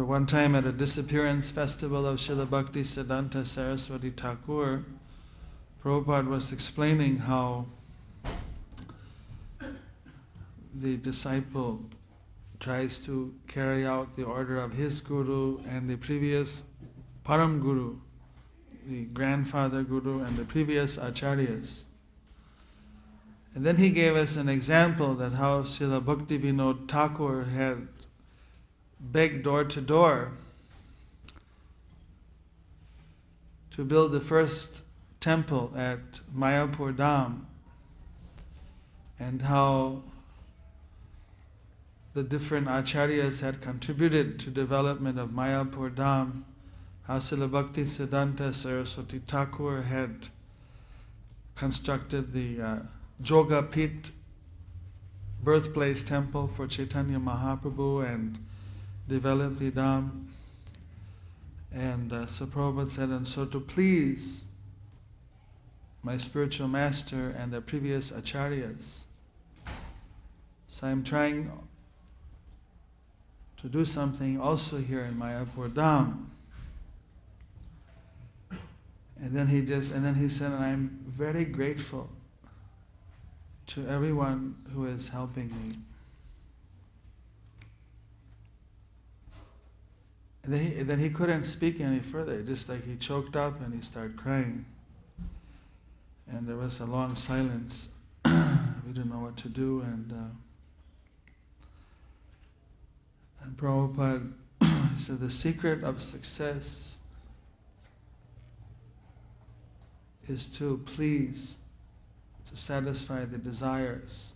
one time at a disappearance festival of Srila Bhakti Siddhanta Saraswati Thakur, Prabhupada was explaining how the disciple tries to carry out the order of his guru and the previous Param Guru, the grandfather guru and the previous acharyas. And then he gave us an example that how Srila Bhakti Vinod Thakur had begged door to door to build the first temple at Mayapur Dham, and how the different acharyas had contributed to development of Mayapur Dham, how Srila Bhakti Siddhanta Saraswati Thakur had constructed the Joga Pit birthplace temple for Chaitanya Mahaprabhu and developed the Dham. And so Prabhupada said, and so to please my spiritual master and the previous acharyas, so I'm trying to do something also here in Mayapur Dham. And then he said, and I'm very grateful to everyone who is helping me. And then he couldn't speak any further, just like he choked up and he started crying. And there was a long silence. We didn't know what to do, and Prabhupada said the secret of success is to please, to satisfy the desires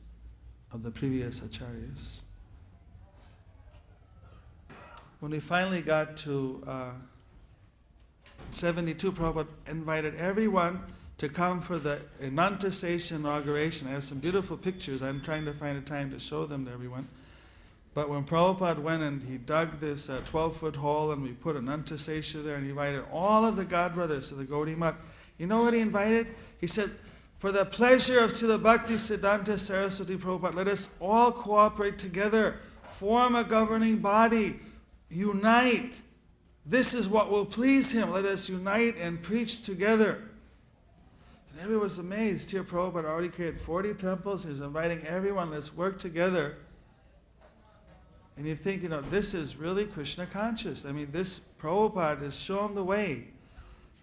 of the previous acharyas. When we finally got to 72, Prabhupada invited everyone to come for the Ananta Session inauguration. I have some beautiful pictures. I'm trying to find a time to show them to everyone. But when Prabhupada went and he dug this 12-foot hole and we put Ananta Sesha there and he invited all of the godbrothers to the Gaudiya Math, you know what he invited? He said, for the pleasure of Srila Bhakti Siddhanta Saraswati Prabhupada, let us all cooperate together, form a governing body, unite. This is what will please him. Let us unite and preach together. And everyone was amazed. Here Prabhupada already created 40 temples. He's inviting everyone, let's work together. And you think, this is really Krishna conscious. I mean, this Prabhupada has shown the way.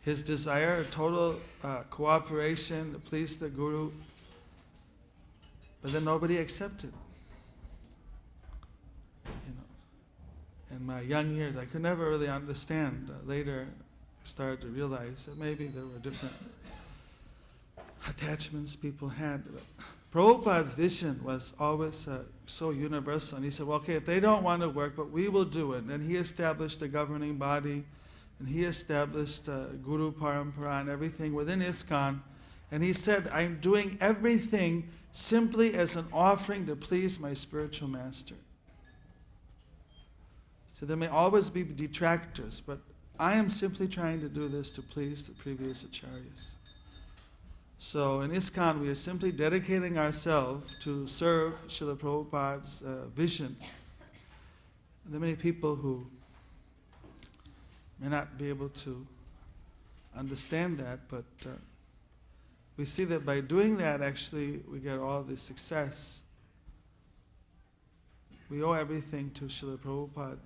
His desire, total cooperation to please the Guru. But then nobody accepted. In my young years, I could never really understand. Later, I started to realize that maybe there were different attachments people had. But Prabhupada's vision was always so universal. And he said, well, okay, if they don't want to work, but we will do it. And he established a governing body, and he established Guru Parampara and everything within ISKCON. And he said, I'm doing everything simply as an offering to please my spiritual master. So there may always be detractors, but I am simply trying to do this to please the previous acharyas. So in ISKCON, we are simply dedicating ourselves to serve Srila Prabhupada's vision. There are many people who may not be able to understand that, but we see that by doing that, actually, we get all the success. We owe everything to Srila Prabhupada.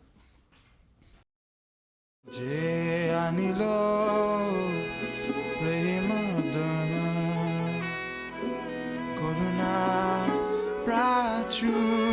Je anilo premadana koruna prachur